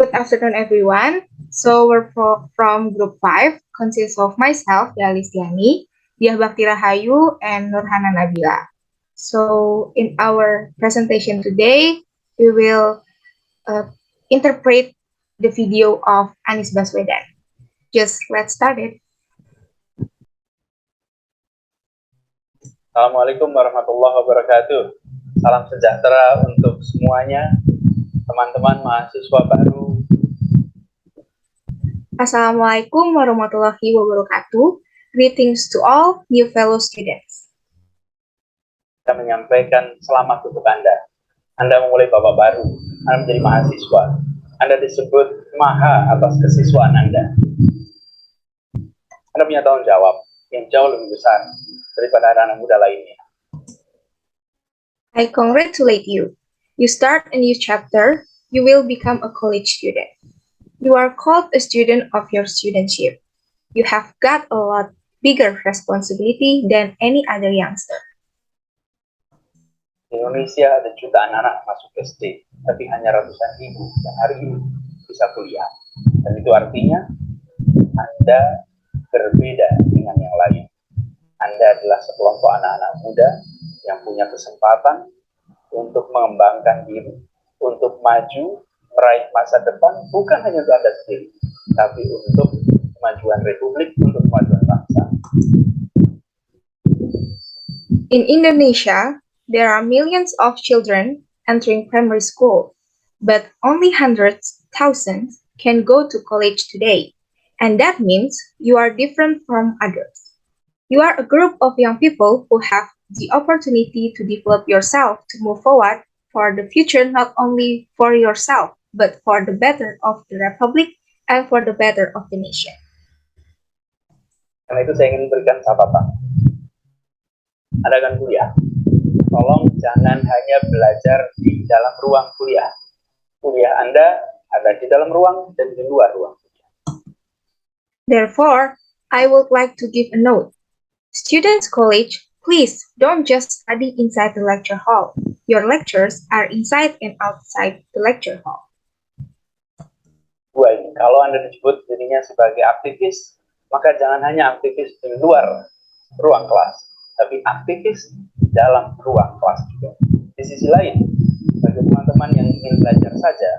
Good afternoon, everyone. So we're from Group 5, consists of myself, Dalis Diani, Diah Bakti Rahayu, and Nurhana Nabila. So in our presentation today, we will uh, interpret the video of Anies Baswedan. Just let's start it. Assalamualaikum warahmatullahi wabarakatuh. Salam sejahtera untuk semuanya, teman-teman mahasiswa baru. Assalamualaikum warahmatullahi wabarakatuh. Greetings to all new fellow students. Saya menyampaikan selamat untuk Anda. Anda memulai babak baru, Anda menjadi mahasiswa. Anda disebut maha atas kesiswaan Anda. Anda punya tanggung jawab yang jauh lebih besar daripada anak-anak muda lainnya. I congratulate you. You start a new chapter. You will become a college student. You are called a student of your studentship. You have got a lot bigger responsibility than any other youngster. Di Indonesia ada jutaan anak masuk SD, tapi hanya ratusan ribu yang hari ini bisa kuliah. Dan itu artinya Anda berbeda dengan yang lain. Anda adalah sekelompok anak-anak muda yang punya kesempatan untuk mengembangkan diri, untuk maju, meraih masa depan, bukan hanya untuk Anda sendiri, tapi untuk kemajuan Republik, untuk kemajuan bangsa. In Indonesia, there are millions of children entering primary school, but only hundreds, thousands can go to college today. And that means you are different from others. You are a group of young people who have the opportunity to develop yourself to move forward for the future, not only for yourself, but for the better of the Republic and for the better of the nation. Karena itu saya ingin berikan catatan. Anda akan kuliah. Tolong jangan hanya belajar di dalam ruang kuliah. Kuliah Anda ada di dalam ruang dan di luar ruang. Therefore, I would like to give a note. Students college, please don't just study inside the lecture hall. Your lectures are inside and outside the lecture hall. Kalau Anda disebut dirinya sebagai aktivis, maka jangan hanya aktivis di luar ruang kelas, tapi aktivis di dalam ruang kelas juga. Di sisi lain, bagi teman-teman yang ingin belajar saja,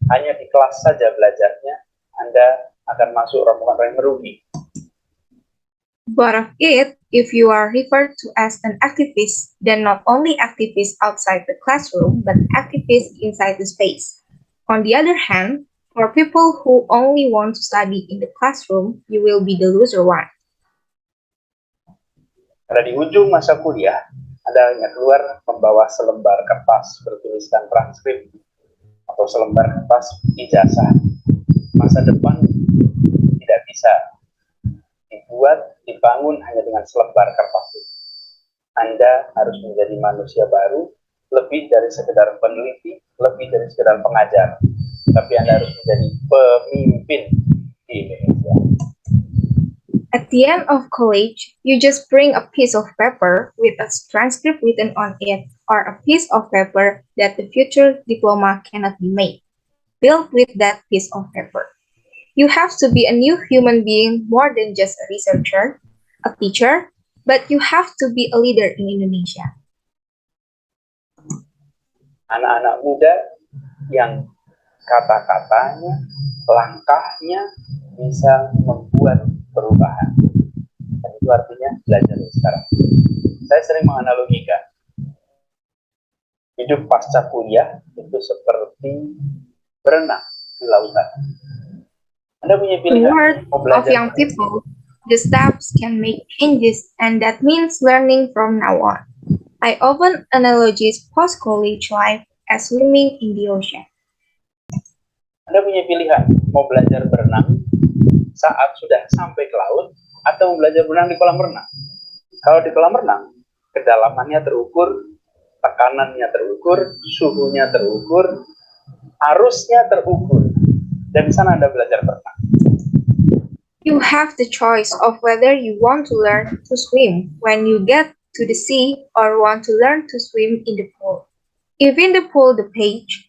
hanya di kelas saja belajarnya, Anda akan masuk rombongan yang merugi. But of it, if you are referred to as an activist, then not only activist outside the classroom, but activist inside the space. On the other hand, for people who only want to study in the classroom, you will be the loser one. Pada di ujung masa kuliah, Anda hanya keluar membawa selembar kertas bertuliskan transkrip atau selembar kertas ijazah. Masa depan tidak bisa dibangun hanya dengan selembar kertas itu. Anda harus menjadi manusia baru, lebih dari sekedar peneliti, lebih dari sekedar pengajar. Tapi Anda harus menjadi pemimpin di Indonesia. At the end of college, you just bring a piece of paper with a transcript written on it, or a piece of paper that the future diploma cannot be made. Build with that piece of paper. You have to be a new human being more than just a researcher, a teacher, but you have to be a leader in Indonesia. Anak-anak muda yang kata-katanya, langkahnya bisa membuat perubahan. Dan itu artinya belajar sekarang. Saya sering menganalogikan hidup pasca kuliah itu seperti berenang di lautan. Anda punya pilihan mau belajar. Of young people, the steps can make changes, and that means learning from now on. I often analogize post-college life as swimming in the ocean. Anda punya pilihan mau belajar berenang saat sudah sampai ke laut atau belajar berenang di kolam renang. Kalau di kolam renang, kedalamannya terukur, tekanannya terukur, suhunya terukur, arusnya terukur. Dan di sana Anda belajar berenang. You have the choice of whether you want to learn to swim when you get to the sea or want to learn to swim in the pool. If in the pool the page,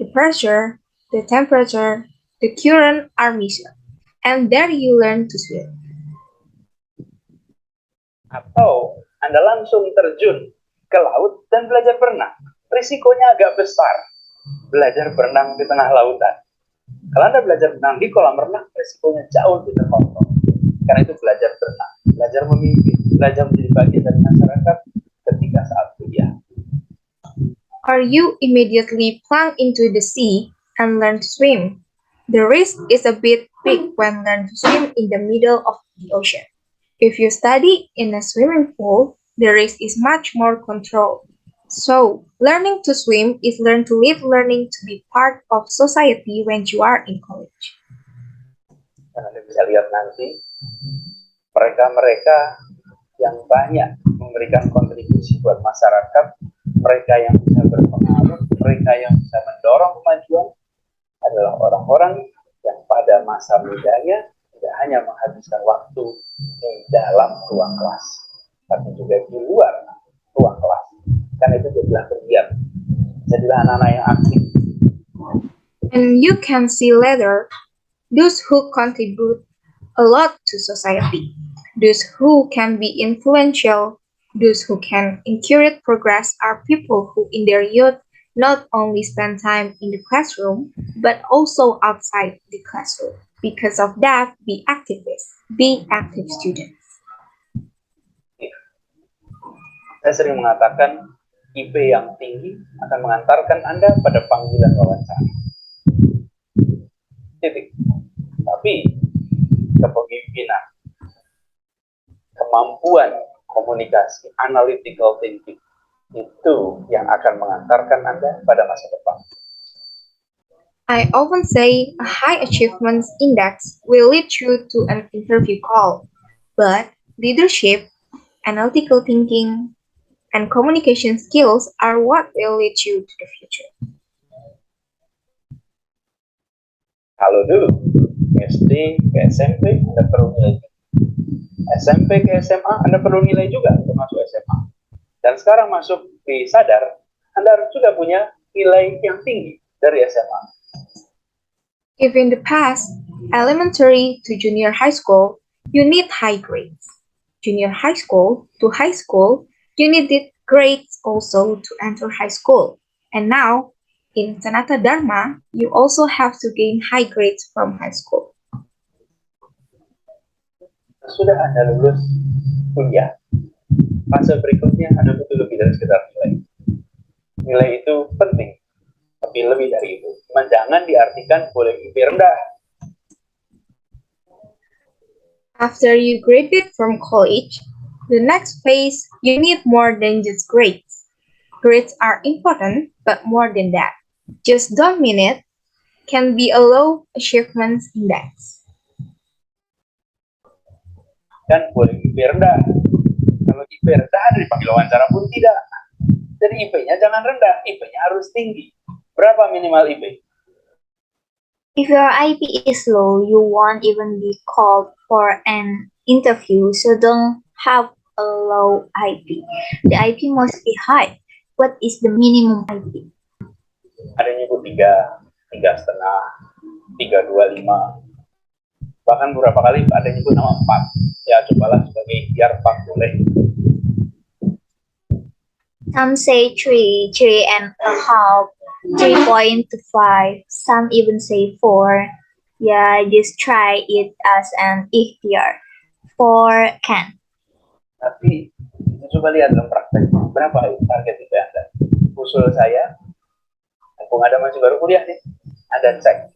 the pressure, the temperature, the current are measured, and there you learn to swim. Atau Anda langsung terjun ke laut dan belajar berenang. Risikonya agak besar belajar berenang di tengah lautan. Kalau Anda belajar berenang di kolam renang, risikonya jauh lebih terkontrol. Karena itu belajar berenang, belajar memimpin, belajar menjadi bagian dari masyarakat ketika saat kuliah. Or you immediately plunge into the sea and learn to swim. The risk is a bit big when learn to swim in the middle of the ocean. If you study in a swimming pool, the risk is much more controlled. So, learning to swim is learn to live, learning to be part of society when you are in college. Dan Anda bisa lihat nanti mereka-mereka yang banyak memberikan kontribusi buat masyarakat, mereka yang bisa berpengaruh, mereka yang bisa mendorong kemajuan adalah orang-orang yang pada masa mudanya tidak hanya menghabiskan waktu di dalam ruang kelas, tapi juga di luar ruang kelas. Karena itu jadilah bergiat, jadilah anak-anak yang aktif. And you can see later those who contribute a lot to society, those who can be influential, those who can encourage progress are people who in their youth not only spend time in the classroom, but also outside the classroom. Because of that, be activists, be active students. Saya sering mengatakan IP yang tinggi akan mengantarkan Anda pada panggilan wawancara. Titik. Tapi kepemimpinan, kemampuan komunikasi, analytical thinking, itu yang akan mengantarkan Anda pada masa depan. I often say a high achievements index will lead you to an interview call, but leadership, analytical thinking, and communication skills are what will lead you to the future. Kalau dulu SD ke SMP Anda perlu nilai, SMP ke SMA Anda perlu nilai juga untuk masuk SMA. Dan sekarang masuk di sadar, Anda harus juga punya nilai yang tinggi dari SMA. If in the past, elementary to junior high school, you need high grades. Junior high school to high school, you needed grades also to enter high school. And now, in Sanata Dharma, you also have to gain high grades from high school. Sudah Anda lulus kuliah, fase berikutnya Anda butuh lebih dari sekedar nilai. Nilai itu penting, tapi lebih dari itu. Jangan diartikan boleh IP rendah. After you graduate from college, the next phase, you need more than just grades. Grades are important, but more than that. Just don't mean it can be a low achievements index. Dan boleh IP rendah. Kalau IP rendah dipanggil wawancara pun tidak. Jadi IP-nya jangan rendah, IP-nya harus tinggi. Berapa minimal IP? If your IP is low, you won't even be called for an interview, so don't have a low IP. The IP must be high. What is the minimum IP? Ada yang nyebut 3,5, 3,25. Bahkan beberapa kali ada yang nyebut nama 4. Ya, cobalah sebagai ikhtiar 4 boleh. Some say 3, 3.5, 3.5. Some even say 4. Yeah, just try it as an ikhtiar. 4 can. Tapi coba lihat dalam praktek berapa target IP Anda. Usul saya, mumpung Anda masih baru kuliah nih, Anda cek.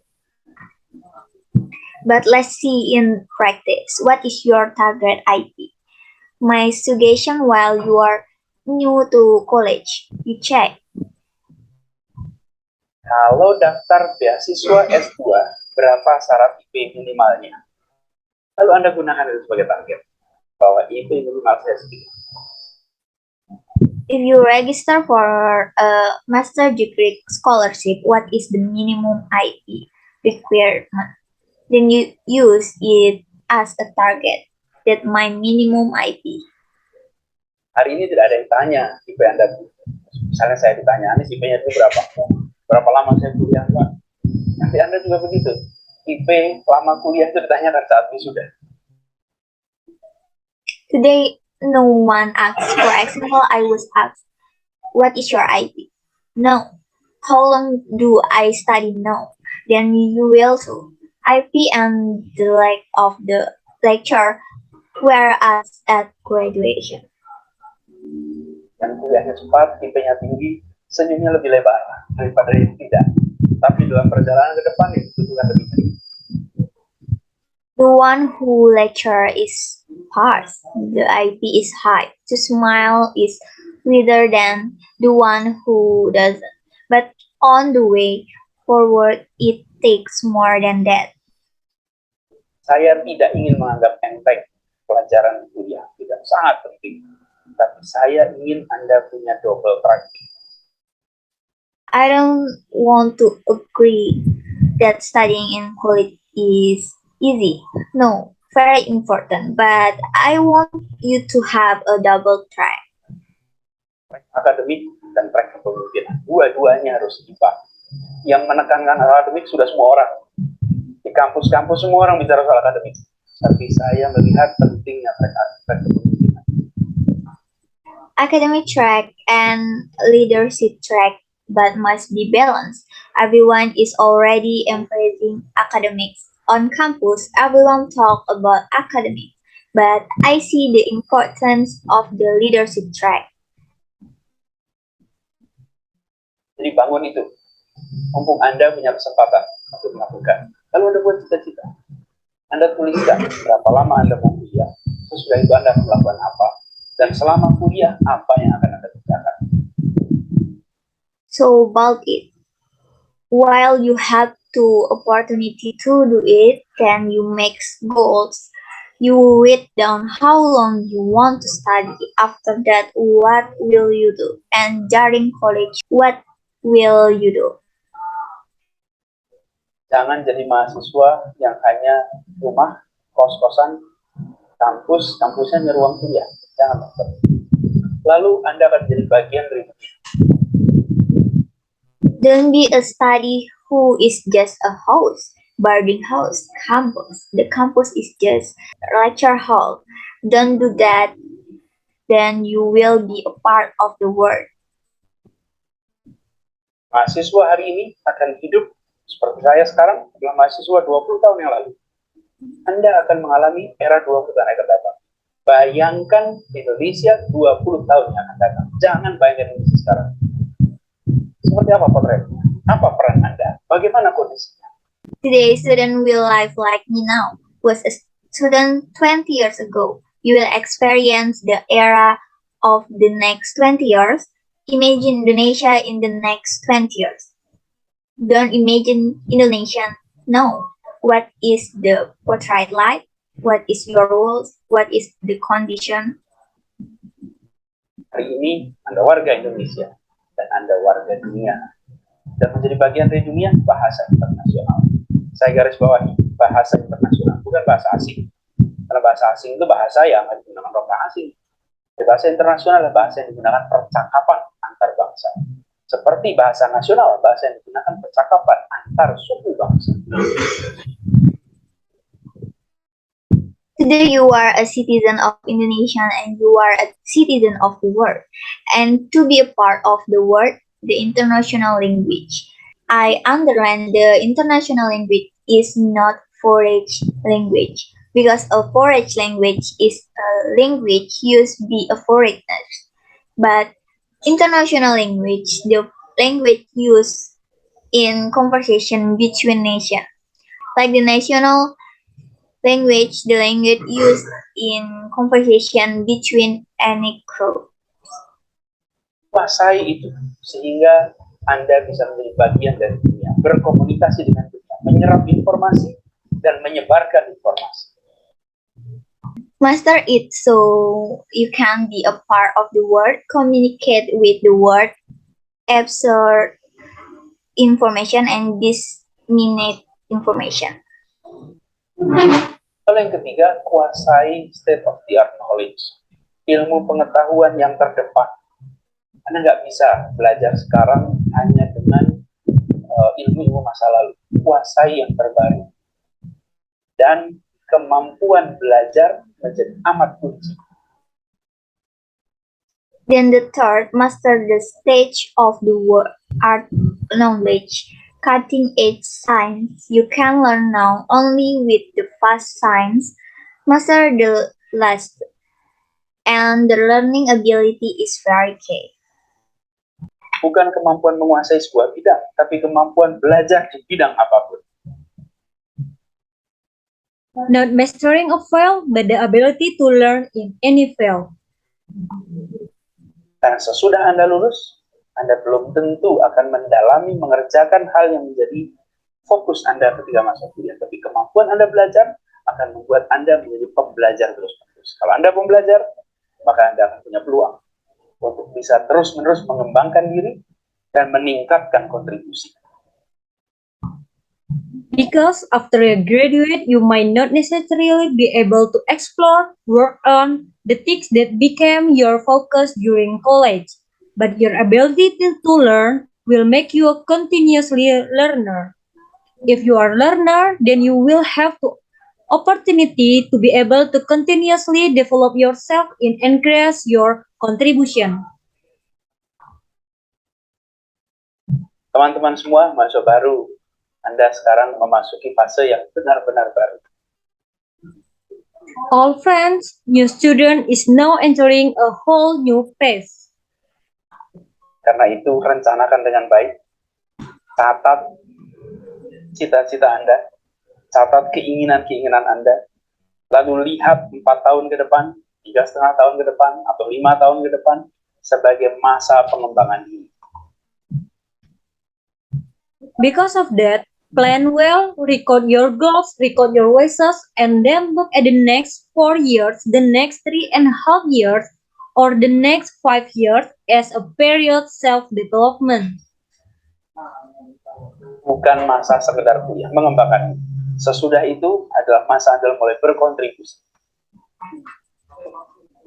But let's see in practice. What is your target IP? My suggestion while you are new to college, you check. Kalau daftar beasiswa S2, berapa syarat IP minimalnya? Lalu Anda gunakan itu sebagai target. Bahwa IP minimal saya segitu. If you register for a master degree scholarship, what is the minimum IP requirement? Then you use it as a target. That my minimum IP. Hari ini tidak ada yang tanya IP Anda. Misalnya saya ditanya, Anis IP-nya itu berapa? Berapa lama saya kuliah, Pak? Nanti Anda juga begitu. IP lama kuliah itu ditanyakan saat wisuda. Today, no one asks. For example, I was asked, "What is your IP?" No. How long do I study? No. Then you will too. IP and the lack of the lecture were asked at graduation. Yang kuliahnya cepat, IP-nya tinggi, senyumnya lebih lebar daripada yang tidak. Tapi dalam perjalanan ke depan itu dibutuhkan lebih banyak. The one who lecture is sparse, the IP is high. To smile is sweeter than the one who doesn't. But on the way forward, it takes more than that. Saya tidak ingin menganggap enteng pelajaran kuliah, tidak sangat penting. Tapi saya ingin Anda punya double track. I don't want to agree that studying in college is easy. No, very important. But I want you to have a double track. Track akademik dan track kepemimpinan. Dua-duanya harus seimbang. Yang menekankan akademik sudah semua orang. Di kampus-kampus semua orang bicara soal akademik. Tapi saya melihat pentingnya track kepemimpinan. Academic track and leadership track but must be balanced. Everyone is already embracing academics. On campus, everyone talk about academics, but I see the importance of the leadership track. Jadi bangun itu. Mumpung Anda punya kesempatan untuk melakukan. Kalau Anda buat cita-cita, Anda tuliskan berapa lama Anda mau kuliah, sesudah itu Anda melakukan apa, dan selama kuliah apa yang akan Anda kerjakan. So about it. While you have the opportunity to do it, can you make goals? You write down how long you want to study. After that, what will you do? And during college, what will you do? Jangan jadi mahasiswa yang hanya rumah, kos-kosan, kampusnya hanya ruang kuliah. Jangan. Lalu Anda akan jadi bagian dari Don't be a study who is just a house, boarding house, campus. The campus is just a lecture hall. Don't do that, then you will be a part of the world. mahasiswa hari ini akan hidup seperti saya sekarang adalah mahasiswa 20 tahun yang lalu. Anda akan mengalami era 20 tahun yang akan datang. Bayangkan Indonesia 20 tahun yang akan datang. Jangan bayangkan Indonesia sekarang. Seperti apa potretnya? Apa peran Anda? Bagaimana kondisinya? Today, student will live like me now. Was a student 20 years ago. You will experience the era of the next 20 years. Imagine Indonesia in the next 20 years. Don't imagine Indonesia. No. What is the portrait like? What is your rules? What is the condition? Hari ini Anda warga Indonesia dan Anda warga dunia. Dan menjadi bagian dari dunia, bahasa internasional. Saya garis bawahi, bahasa internasional, bukan bahasa asing. Karena bahasa asing itu bahasa yang digunakan orang asing. Bahasa internasional adalah bahasa yang digunakan percakapan antar bangsa. Seperti bahasa nasional, bahasa yang digunakan percakapan antar suku bangsa. Today you are a citizen of Indonesia and you are a citizen of the world. And to be a part of the world, the international language. I underline the international language is not foreign language because a foreign language is a language used by a foreigners. But international language, the language used in conversation between nations. Like the national language, the language used in conversation between any group. Kuasai itu sehingga Anda bisa menjadi bagian dari dunia, berkomunikasi dengan dunia, menyerap informasi dan menyebarkan informasi. Master it so you can be a part of the world, communicate with the world, absorb information and disseminate information. Lalu yang ketiga, kuasai state of the art knowledge, ilmu pengetahuan yang terdepan. Anda nggak bisa belajar sekarang hanya dengan ilmu-ilmu masa lalu. menguasai yang terbaru. Dan kemampuan belajar menjadi amat kunci. Then the third, master the stage of the art knowledge, cutting-edge science. You can learn now only with the fast science. Master the last, and the learning ability is very key. Bukan kemampuan menguasai sebuah bidang, tapi kemampuan belajar di bidang apapun. Not mastering a field, but the ability to learn in any field. Karena sesudah Anda lulus, Anda belum tentu akan mendalami mengerjakan hal yang menjadi fokus Anda ketika masuk kuliah. Tapi kemampuan Anda belajar akan membuat Anda menjadi pembelajar terus-menerus. Kalau Anda pembelajar, maka Anda akan punya peluang untuk bisa terus-menerus mengembangkan diri dan meningkatkan kontribusi. Because after you graduate, you might not necessarily be able to explore, work on the things that became your focus during college. But your ability to learn will make you a continuously learner. If you are a learner, then you will have the opportunity to be able to continuously develop yourself and increase your contribution. Teman-teman semua, mahasiswa baru, Anda sekarang memasuki fase yang benar-benar baru. All friends, new student is now entering a whole new phase. Karena itu, rencanakan dengan baik. Catat cita-cita Anda, catat keinginan-keinginan Anda, lalu lihat 4 tahun ke depan, 3,5 tahun ke depan, atau 5 tahun ke depan sebagai masa pengembangan diri. Because of that, plan well, record your goals, record your wishes, and then look at the next 4 years, the next 3.5 years, or the next 5 years as a period self-development. Bukan masa sekedar kuliah, mengembangkan. Sesudah itu adalah masa Anda mulai berkontribusi.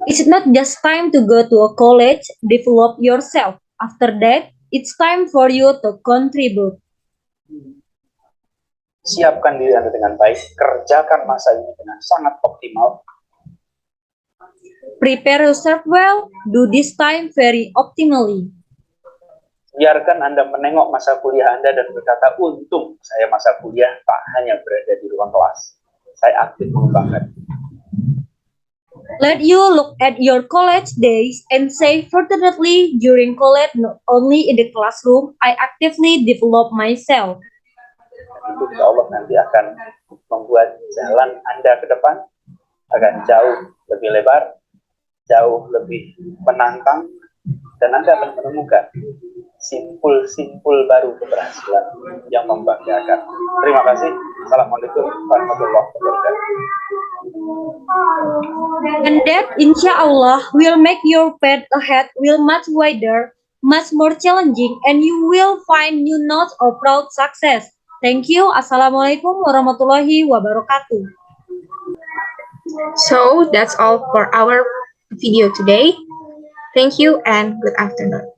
It's not just time to go to a college, develop yourself. After that, it's time for you to contribute. Siapkan diri Anda dengan baik, kerjakan masa ini dengan sangat optimal. Prepare yourself well, do this time very optimally. Biarkan Anda menengok masa kuliah Anda dan berkata, untung saya masa kuliah tak hanya berada di ruang kelas. Saya aktif mengembangkan. Let you look at your college days and say, fortunately, during college, not only in the classroom, I actively develop myself. Itu insya Allah nanti akan membuat jalan Anda ke depan akan jauh lebih lebar, jauh lebih menantang, dan Anda akan menemukan simpul-simpul baru keberhasilan yang membanggakan. Terima kasih. Assalamualaikum warahmatullahi wabarakatuh. And that, inshallah, will make your path ahead will much wider, much more challenging, and you will find new notes of proud success. Thank you. Assalamualaikum warahmatullahi wabarakatuh. So that's all for our video today. Thank you and good afternoon.